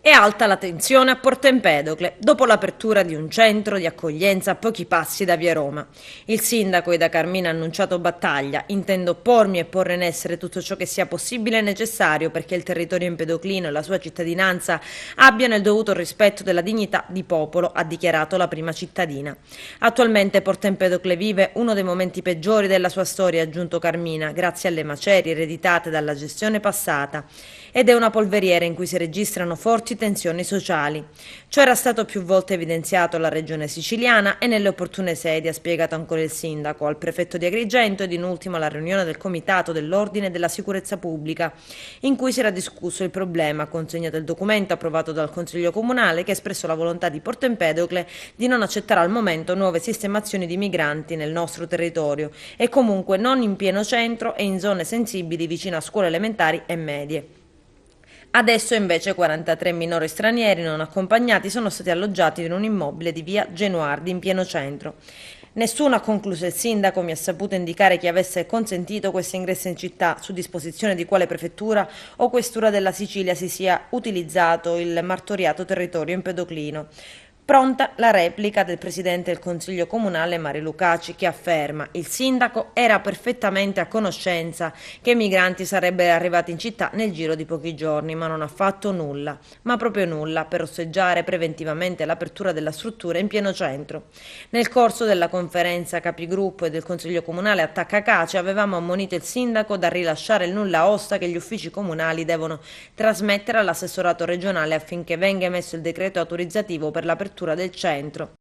È alta la tensione a Porto Empedocle dopo l'apertura di un centro di accoglienza a pochi passi da via Roma. Il sindaco Ida Carmina ha annunciato battaglia: intendo oppormi e porre in essere tutto ciò che sia possibile e necessario perché il territorio empedoclino e la sua cittadinanza abbiano il dovuto rispetto della dignità di popolo, ha dichiarato la prima cittadina. Attualmente Porto Empedocle vive uno dei momenti peggiori della sua storia, ha aggiunto Carmina, grazie alle macerie ereditate dalla gestione passata, ed è una polveriera in cui si registrano forti tensioni sociali. Ciò era stato più volte evidenziato alla regione siciliana e nelle opportune sedi, ha spiegato ancora il sindaco, al prefetto di Agrigento ed in ultimo alla riunione del comitato dell'ordine e della sicurezza pubblica, in cui si era discusso il problema, consegnato il documento approvato dal Consiglio Comunale che ha espresso la volontà di Porto Empedocle di non accettare al momento nuove sistemazioni di migranti nel nostro territorio e comunque non in pieno centro e in zone sensibili vicino a scuole elementari e medie. Adesso invece 43 minori stranieri non accompagnati sono stati alloggiati in un immobile di via Genuardi in pieno centro. Nessuno, ha concluso il sindaco, mi ha saputo indicare chi avesse consentito questo ingresso in città, su disposizione di quale prefettura o questura della Sicilia si sia utilizzato il martoriato territorio empedoclino. Pronta la replica del presidente del Consiglio Comunale Mari Lucaci, che afferma: il sindaco era perfettamente a conoscenza che i migranti sarebbero arrivati in città nel giro di pochi giorni, ma non ha fatto nulla, ma proprio nulla, per osteggiare preventivamente l'apertura della struttura in pieno centro. Nel corso della conferenza capigruppo e del Consiglio Comunale a Taccacace avevamo ammonito il sindaco da rilasciare il nulla osta che gli uffici comunali devono trasmettere all'assessorato regionale affinché venga emesso il decreto autorizzativo per l'apertura del centro.